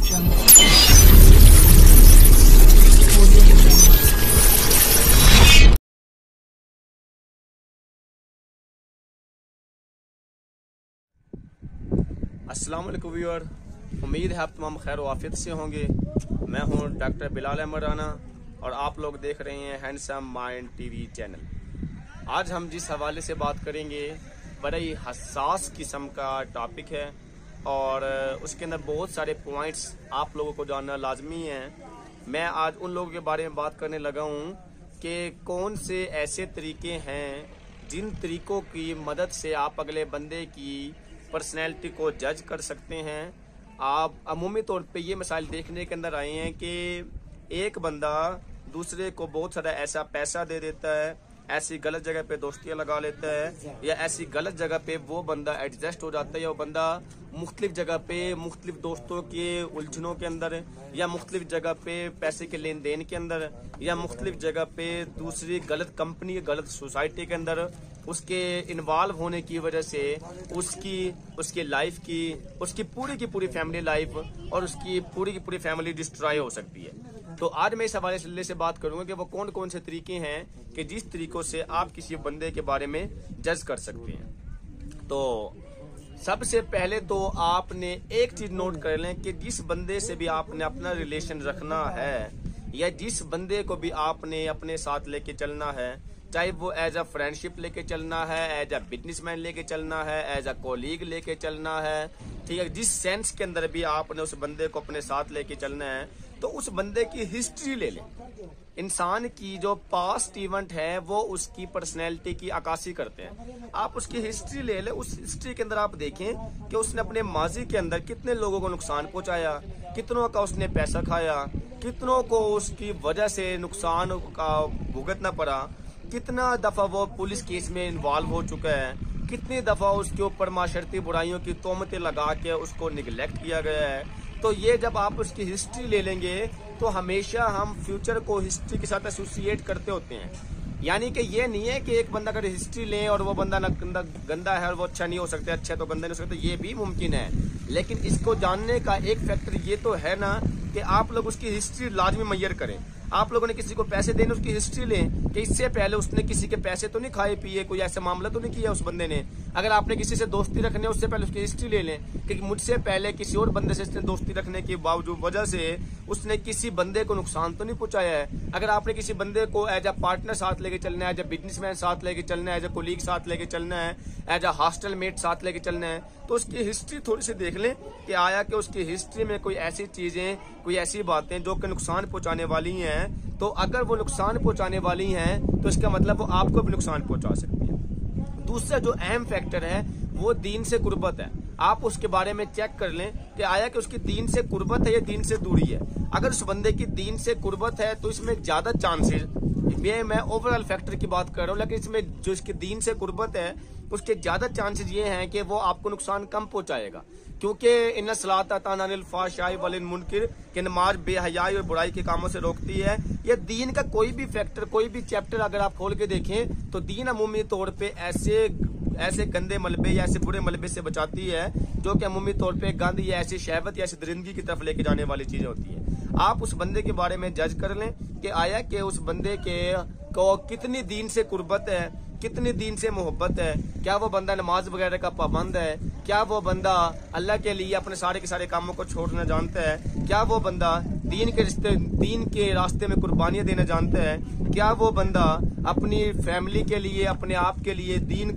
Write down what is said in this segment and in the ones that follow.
अस्सलाम वालेकुम व्यूअर, उम्मीद है आप तमाम खैर वाफियत से होंगे। मैं हूं डॉक्टर बिलाल अहमद राना और आप लोग देख रहे हैं हैंडसम माइंड टीवी चैनल। आज हम जिस हवाले से बात करेंगे बड़ा ही हसास किस्म का टॉपिक है और उसके अंदर बहुत सारे पॉइंट्स आप लोगों को जानना लाजमी है। मैं आज उन लोगों के बारे में बात करने लगा हूं कि कौन से ऐसे तरीके हैं जिन तरीकों की मदद से आप अगले बंदे की पर्सनैलिटी को जज कर सकते हैं। आप अमूमी तौर पे ये मिसाल देखने के अंदर आए हैं कि एक बंदा दूसरे को बहुत सारा ऐसा पैसा दे देता है, ऐसी गलत जगह पे दोस्तियां लगा लेता है या ऐसी गलत जगह पे वो बंदा एडजस्ट हो जाता है या वो बंदा मुख्तलिफ जगह पे मुख्तलिफ दोस्तों के उलझनों के अंदर या मुख्तलिफ जगह पे पैसे के लेन देन के अंदर या मुख्तलिफ जगह पे दूसरी गलत कंपनी गलत सोसाइटी के अंदर उसके इन्वॉल्व होने की वजह से उसकी लाइफ की उसकी पूरी फैमिली लाइफ और उसकी पूरी फैमिली डिस्ट्रॉय हो सकती है। तो आज मैं इस हवाले से बात करूंगा कि वो कौन कौन से तरीके हैं कि जिस तरीकों से आप किसी बंदे के बारे में जज कर सकते हैं। तो सबसे पहले तो आपने एक चीज नोट कर लें कि जिस बंदे से भी आपने अपना रिलेशन रखना है या जिस बंदे को भी आपने अपने साथ लेके चलना है, चाहे वो एज अ फ्रेंडशिप लेके चलना है, एज अ बिजनेसमैन लेके चलना है, एज अ कोलीग लेके चलना है, ठीक है, जिस सेंस के अंदर भी आपने उस बंदे को अपने साथ लेके चलना है तो उस बंदे की हिस्ट्री ले लें। इंसान की जो पास्ट इवेंट है वो उसकी पर्सनैलिटी की अक्कासी करते हैं। आप उसकी हिस्ट्री ले लें, उस हिस्ट्री के अंदर आप देखें कि उसने अपने माजी के अंदर कितने लोगों को नुकसान पहुंचाया, कितनों का उसने पैसा खाया, कितनों को उसकी वजह से नुकसान का भुगतना पड़ा, कितना दफा वो पुलिस केस में इन्वॉल्व हो चुका है, कितनी दफा उसके ऊपर माशरती बुराइयों की तोहमतें लगा के उसको निगलेक्ट किया गया है। तो ये जब आप उसकी हिस्ट्री ले लेंगे तो हमेशा हम फ्यूचर को हिस्ट्री के साथ एसोसिएट करते होते हैं। यानी कि ये नहीं है कि एक बंदा अगर हिस्ट्री ले और वो बंदा गंदा है और वो अच्छा नहीं हो सकता, अच्छा तो गंदा नहीं हो सकता, ये भी मुमकिन है। लेकिन इसको जानने का एक फैक्टर ये तो है ना कि आप लोग उसकी हिस्ट्री लाजमी मैयर करें। आप लोगों ने किसी को पैसे देने उसकी हिस्ट्री लें कि इससे पहले उसने किसी के पैसे तो नहीं खाए पिए, कोई ऐसा मामला तो नहीं किया उस बंदे ने। अगर आपने किसी से दोस्ती रखनी है उससे पहले उसकी हिस्ट्री ले लें कि मुझसे पहले किसी और बंदे से इसने दोस्ती रखने के बावजूद वजह से उसने किसी बंदे को नुकसान तो नहीं पहुंचाया है। अगर आपने किसी बंदे को एज अ पार्टनर साथ लेके चलना है, एज अ बिजनेसमैन साथ लेके चलना है, एज अ कोलीग साथ लेके चलना है, एज अ हॉस्टल मेट साथ लेके चलना है, तो उसकी हिस्ट्री थोड़ी सी देख लें कि आया कि उसकी हिस्ट्री में कोई ऐसी चीजें, कोई ऐसी बातें जो कि नुकसान पहुंचाने वाली हैं। तो अगर वो नुकसान पहुंचाने वाली हैं तो इसका मतलब वो आपको भी नुकसान पहुंचा सकती है। दूसरा जो अहम फैक्टर है वो दीन से कुर्बत है। आप उसके बारे में चेक कर लें कि आया कि उसकी दीन से कुर्बत है या दीन से दूरी है। अगर उस बंदे की दीन से कुर्बत है तो इसमें ज्यादा चांसेस, मैं ओवरऑल फैक्टर की बात कर रहा हूँ, लेकिन इसमें जो इसकी दीन से कुर्बत है उसके ज्यादा चांसेस ये हैं कि वो आपको नुकसान कम पहुंचाएगा, क्योंकि इन सलाता तानिल फाहशाई वल मुनकर कि नमाज बेहयाई और बुराई के कामों से रोकती है। ये दीन का कोई भी फैक्टर, कोई भी चैप्टर अगर आप खोल के देखें तो दीन अमूमी तौर पे ऐसे गंदे मलबे या ऐसे बुरे मलबे से बचाती है जो कि अमूमी तौर पे गंद या ऐसी शहवत या ऐसी दरिंदगी की तरफ लेके जाने वाली चीजें होती है। आप उस बंदे के बारे में जज कर लें कि आया कि उस बंदे को कितनी दीन से कुर्बत है, कितनी दीन से मोहब्बत है, क्या वो बंदा नमाज वगैरह का पाबंद है, क्या वो बंदा अल्लाह के लिए अपने सारे के सारे कामों को छोड़ना जानता है, क्या वो बंदा दीन के रास्ते में कुर्बानियां देना जानता है, क्या वो बंदा अपनी फैमिली के लिए, अपने आप के लिए दीन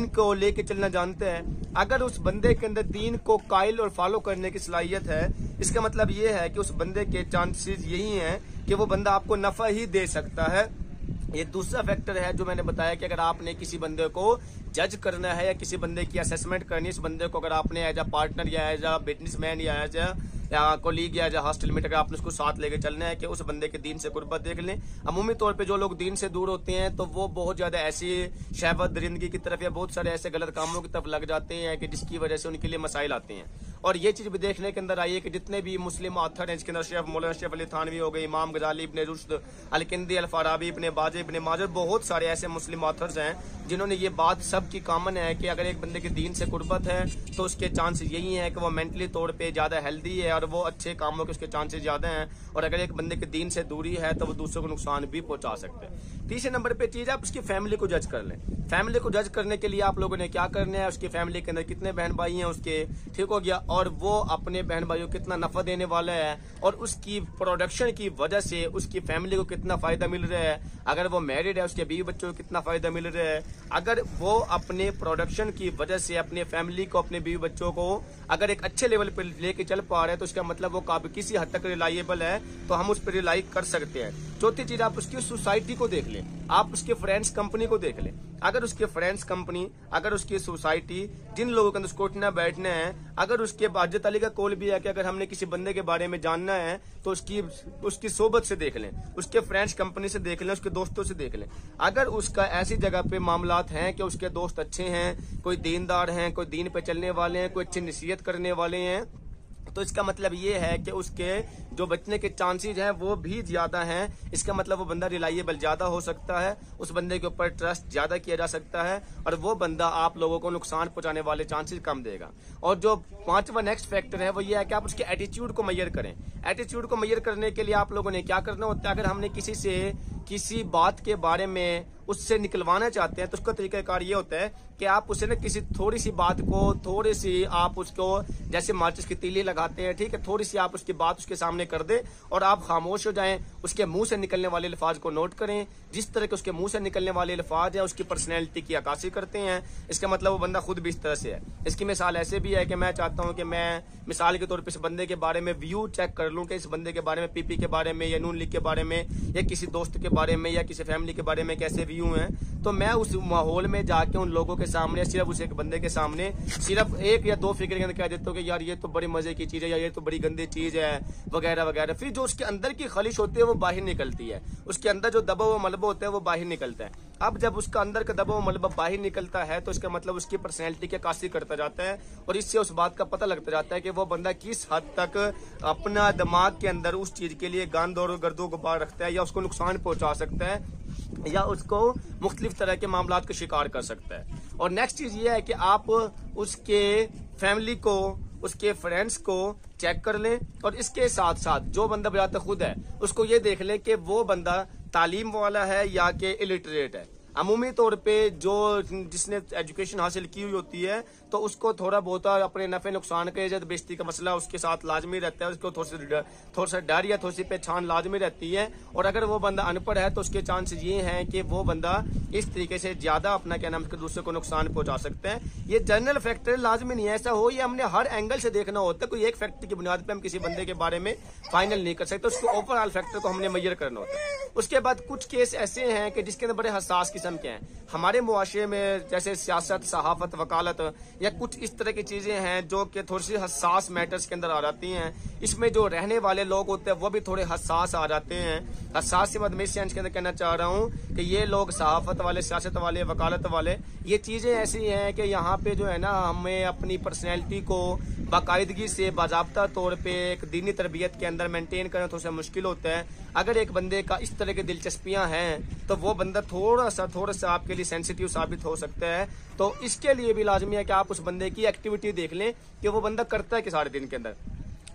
को लेके चलना जानता है। अगर उस बंदे के अंदर दीन को कायल और फॉलो करने की सलाहियत है, इसका मतलब ये है कि उस बंदे के चांसेस यही हैं कि वो बंदा आपको नफा ही दे सकता है। ये दूसरा फैक्टर है जो मैंने बताया कि अगर आपने किसी बंदे को जज करना है या किसी बंदे की असेसमेंट करनी है, इस बंदे को अगर आपने एज अ पार्टनर या एज अ बिजनेसमैन या एज अ कोलीग या एज अ हॉस्टल मेट अगर आपने उसको साथ लेके चलना है कि उस बंदे के दीन से कुर्बत देख लें। अमूमी तौर पे जो लोग दीन से दूर होते हैं तो वो बहुत ज्यादा ऐसी शहवत दरिंदगी की तरफ या बहुत सारे ऐसे गलत कामों की तरफ लग जाते हैं कि जिसकी वजह से उनके लिए मसाइल आते हैं। और ये चीज भी देखने के अंदर आई है कि जितने भी मुस्लिम ऑथर हैं, इसके अंदर शेख मौलाना शेख अली थानवी हो गए, इमाम गजाली, इब्ने रुश्द, अल-किंदी, अल-फराबी, इब्ने बाजे, इब्ने माजर, बहुत सारे ऐसे मुस्लिम ऑथर्स हैं जिन्होंने ये बात सबकी कॉमन है कि अगर एक बंदे के दीन से कुर्बत है तो उसके चांसेस यही है कि वो मेंटली तौर पे ज्यादा हेल्दी है और वो अच्छे कामों के उसके चांसेस ज्यादा हैं, और अगर एक बंदे के दीन से दूरी है तो वो दूसरों को नुकसान भी पहुंचा सकते हैं। तीसरे नंबर पे चीज, आप उसकी फैमिली को जज कर लें। फैमिली को जज करने के लिए आप लोगों ने क्या करना है, उसकी फैमिली के अंदर कितने बहन भाई हैं उसके, ठीक हो गया, और वो अपने बहन भाइयों को कितना नफा देने वाला है और उसकी प्रोडक्शन की वजह से उसकी फैमिली को कितना फायदा मिल रहा है। अगर वो मैरिड है, उसके बीवी बच्चों को कितना फायदा मिल रहा है। अगर वो अपने प्रोडक्शन की वजह से अपने फैमिली को, अपने बीवी बच्चों को अगर एक अच्छे लेवल पर लेके चल पा रहे हैं तो उसका मतलब वो काफी किसी हद तक रिलायबल है, तो हम उस पर रिलाई कर सकते हैं। चौथी चीज, आप उसकी सोसाइटी को देख लें, आप उसके फ्रेंड्स कंपनी को देख लें। अगर उसके फ्रेंड्स कंपनी, अगर उसकी सोसाइटी, जिन लोगों के अंदर उसको उठना बैठना है, अगर उसके बाजत अली का कॉल भी है कि अगर हमने किसी बंदे के बारे में जानना है तो उसकी सोबत से देख लें, उसके फ्रेंड्स कंपनी से देख लें, उसके दोस्तों से देख लें। अगर उसका ऐसी जगह पे मामलात हैं कि उसके दोस्त अच्छे हैं, कोई दीनदार हैं, कोई दीन पे चलने वाले हैं, कोई अच्छी नसीहत करने वाले हैं, तो इसका मतलब ये है कि उसके जो बचने के चांसेस हैं वो भी ज्यादा हैं। इसका मतलब वो बंदा रिलायबल ज्यादा हो सकता है, उस बंदे के ऊपर ट्रस्ट ज्यादा किया जा सकता है और वो बंदा आप लोगों को नुकसान पहुंचाने वाले चांसेस कम देगा। और जो पांचवा नेक्स्ट फैक्टर है वो ये है कि आप उसके एटीट्यूड को मेजर करें। एटीट्यूड को मेजर करने के लिए आप लोगों ने क्या करना होता है, अगर हमने किसी से किसी बात के बारे में उससे निकलवाना चाहते हैं तो उसका तरीकाकार ये होता है कि आप उसे ना किसी थोड़ी सी बात को, थोड़ी सी आप उसको जैसे माचिस की तीली लगाते हैं, ठीक है, थोड़ी सी आप उसकी बात उसके सामने कर दें और आप खामोश हो जाएं। उसके मुंह से निकलने वाले अल्फाज को नोट करें, जिस तरह के उसके मुंह से निकलने वाले अल्फाज है उसकी पर्सनैलिटी की अक्कासी करते हैं। इसका मतलब वो बंदा खुद भी इस तरह से है। इसकी मिसाल ऐसे भी है कि मैं चाहता हूं कि मैं मिसाल के तौर पर इस बंदे के बारे में व्यू चेक कर लूं कि इस बंदे के बारे में, पीपी के बारे में या नून लीग के बारे में या किसी दोस्त के बारे में या किसी फैमिली के बारे में कैसे व्यू हैं, तो मैं उस माहौल में जाके उन लोगों के सामने, सिर्फ उस एक बंदे के सामने सिर्फ एक या दो फिगर के अंदर कह देता हूँ कि यार ये तो बड़ी मजे की चीज है या ये तो बड़ी गंदी चीज है वगैरह वगैरह। फिर जो उसके अंदर की खलिश होती है वो बाहर निकलती है, उसके अंदर जो दबा हुआ मलबा होता है वो बाहर निकलता है। अब जब उसका अंदर का दबा हुआ मलबा बाहर निकलता है तो इसका मतलब उसकी पर्सनैलिटी की अक्कासी करता जाता है और इससे उस बात का पता लगता जाता है कि वो बंदा किस हद तक अपना दिमाग के अंदर उस चीज के लिए गंद और गर्दो गुबार रखता है या उसको नुकसान पहुंचा सकता है या उसको मुख्तलिफ तरह के मामलात का शिकार कर सकता है। और नेक्स्ट चीज ये है कि आप उसके फैमिली को, उसके फ्रेंड्स को चेक कर लें और इसके साथ साथ जो बंदा बजाता खुद है उसको ये देख लें कि वो बंदा तालीम वाला है या कि इलिटरेट है। अमूमी तौर पे जो जिसने एजुकेशन हासिल की हुई होती है तो उसको थोड़ा बहुत अपने नफे नुकसान का इज्जत बेइज्जती का मसला उसके साथ लाजमी रहता है, उसको थोड़ा सा डर या थोड़ी सी पहचान लाजमी रहती है। और अगर वो बंदा अनपढ़ है तो उसके चांसेस ये हैं कि वो बंदा इस तरीके से ज्यादा अपना क्या नाम दूसरे को नुकसान पहुंचा सकता है। ये जनरल फैक्टर लाजमी नहीं है ऐसा हो, ये हमने हर एंगल से देखना होता है। कोई एक फैक्टर की बुनियाद पर हम किसी बंदे के बारे में फाइनल नहीं कर सकते, उसके ओवरऑल फैक्टर को हमने मेजर करना होता है। उसके बाद कुछ केस ऐसे हैं कि जिसके अंदर बड़े हसास किस्म के हैं हमारे मुआशरे में, जैसे सियासत, सहाफत, वकालत या कुछ इस तरह की चीजें हैं जो कि थोड़ी सी हसास मैटर्स के अंदर आ जाती हैं। इसमें जो रहने वाले लोग होते हैं वो भी थोड़े हसास आ जाते हैं। हसास से मैं इस सेंस के अंदर कहना चाह रहा हूँ कि ये लोग सहाफत वाले, सियासत वाले, वकालत वाले, ये चीजें ऐसी हैं कि यहाँ पे जो है ना हमें अपनी पर्सनैलिटी को बाकायदगी से बाज़ाब्ता तौर पे एक दीनी तरबियत के अंदर मेंटेन करना थोड़ा सा मुश्किल होता है। अगर एक बंदे का इस तरह की दिलचस्पियां हैं तो वो बंदा थोड़ा सा आपके लिए सेंसिटिव साबित हो सकता है। तो इसके लिए भी लाजमी है कि आप उस बंदे की एक्टिविटी देख लें कि वो बंदा करता है कि सारे दिन के अंदर।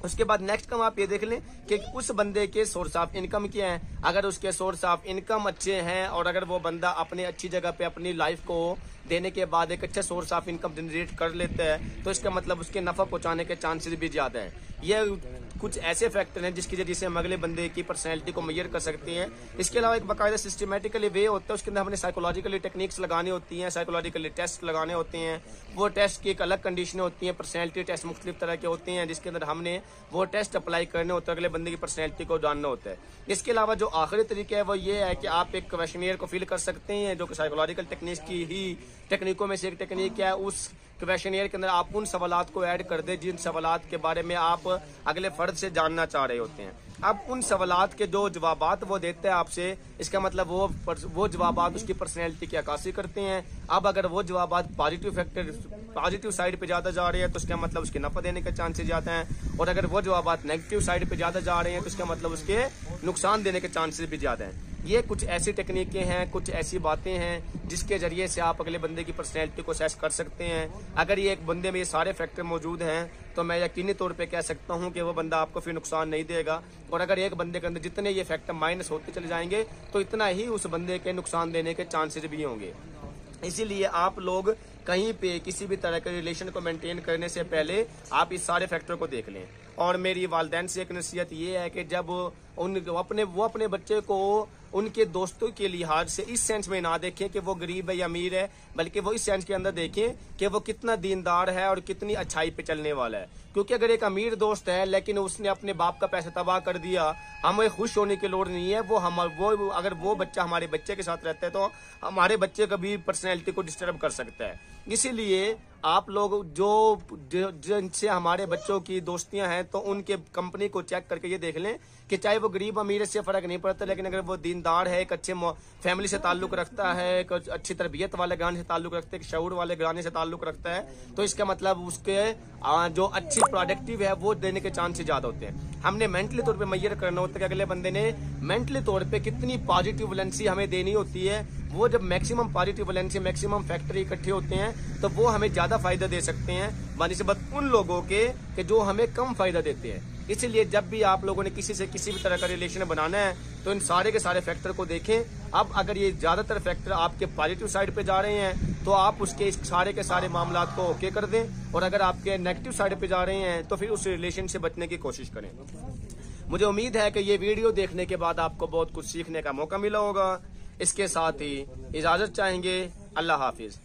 उसके बाद नेक्स्ट काम आप ये देख लें कि उस बंदे के सोर्स ऑफ इनकम क्या है। अगर उसके सोर्स ऑफ इनकम अच्छे हैं और अगर वो बंदा अपने अच्छी जगह पे अपनी लाइफ को देने के बाद एक अच्छा सोर्स ऑफ इनकम जनरेट कर लेता है तो इसका मतलब उसके नफा पहुंचाने के चांसेस भी ज्यादा है। ये कुछ ऐसे फैक्टर हैं जिसकी वजह से हम अगले बंदे की पर्सनैलिटी को मेजर कर सकते हैं। इसके अलावा एक बाकायदा सिस्टमेटिकली वे होता है, उसके अंदर हमने साइकोलॉजिकली टेक्निक्स लगानी होती हैं, साइकोलॉजिकली टेस्ट लगाने होते हैं। वो टेस्ट की एक अलग कंडीशन होती है, पर्सनैलिटी टेस्ट मुख्तलिफ तरह के होते हैं जिसके अंदर हमने वो टेस्ट अप्लाई करने होते हैं, अगले बंदे की पर्सनैलिटी को जानना होता है। इसके अलावा जो आखिरी तरीका है वो ये है कि आप एक क्वेश्चनियर को फिल कर सकते हैं जो कि साइकोलॉजिकल टेक्निक्स की ही टेक्निकों में से एक टेक्निक क्या है, उस क्वेश्चनियर के अंदर आप उन सवालात को ऐड कर दे जिन सवालात के बारे में आप अगले फर्द से जानना चाह रहे होते हैं। अब उन सवालात के जो जवाबात वो देते हैं आपसे, इसका मतलब वो जवाबात उसकी पर्सनैलिटी की अक्कासी करते हैं। अब अगर वो जवाबात पॉजिटिव साइड पे ज्यादा जा रहे हैं तो उसका मतलब उसके नफा देने के चांसेस ज्यादा हैं, और अगर वो जवाबात नेगेटिव साइड पे ज्यादा जा रहे हैं तो इसका मतलब उसके नुकसान देने के चांसेस भी ज्यादा हैं। ये कुछ ऐसी टेक्निकें हैं, कुछ ऐसी बातें हैं जिसके जरिए से आप अगले बंदे की पर्सनैलिटी को असेस कर सकते हैं। अगर ये एक बंदे में ये सारे फैक्टर मौजूद हैं तो मैं यकीनी तौर पे कह सकता हूं कि वो बंदा आपको फिर नुकसान नहीं देगा, और अगर एक बंदे के अंदर जितने ये फैक्टर माइनस होते चले जाएंगे तो इतना ही उस बंदे के नुकसान देने के चांसेस भी होंगे। इसीलिए आप लोग कहीं पे किसी भी तरह के रिलेशन को मेंटेन करने से पहले आप इस सारे फैक्टर को देख लें। और मेरी वालिदैन से एक नसीहत ये है कि जब वो अपने बच्चे को उनके दोस्तों के लिहाज से इस सेंस में ना देखें कि वो गरीब है या अमीर है, बल्कि वो इस सेंस के अंदर देखें कि वो कितना दीनदार है और कितनी अच्छाई पे चलने वाला है। क्योंकि अगर एक अमीर दोस्त है लेकिन उसने अपने बाप का पैसा तबाह कर दिया, हमें खुश होने की लोड़ नहीं है। अगर वो बच्चा हमारे बच्चे के साथ रहता है तो हमारे बच्चे का भी पर्सनैलिटी को डिस्टर्ब कर सकता है। इसीलिए आप लोग जिनसे हमारे बच्चों की दोस्तियां हैं तो उनके कंपनी को चेक करके ये देख लें कि चाहे वो गरीब अमीर से फर्क नहीं पड़ता, लेकिन अगर वो दीनदार है, एक अच्छे फैमिली से ताल्लुक रखता है, एक अच्छी तरबियत वाले घराने से ताल्लुक रखता है, एक शऊर वाले घराने से ताल्लुक रखता है, तो इसका मतलब उसके जो अच्छी प्रोडक्टिव है वो देने के चांसेस ज्यादा होते हैं। हमने मेंटली तौर पे मैयर करना होता है कि अगले बंदे ने मेंटली तौर पे कितनी पॉजिटिव वैलेंसी हमें देनी होती है। वो जब maximum positive valency, maximum factor इकट्ठे होते हैं तो वो हमें ज्यादा फायदा दे सकते हैं बनिस्बत उन लोगों के जो हमें कम फायदा देते हैं। इसलिए जब भी आप लोगों ने किसी से किसी भी तरह का रिलेशन बनाना है तो इन सारे के सारे फैक्टर को देखें। अब अगर ये ज्यादातर फैक्टर आपके पॉजिटिव साइड पे जा रहे हैं तो आप उसके इस सारे के सारे मामलात को ओके कर दें, और अगर आपके नेगेटिव साइड पे जा रहे हैं तो फिर उस रिलेशन से बचने की कोशिश करें। मुझे उम्मीद है कि ये वीडियो देखने के बाद आपको बहुत कुछ सीखने का मौका मिला होगा। इसके साथ ही इजाजत चाहेंगे। अल्लाह हाफिज।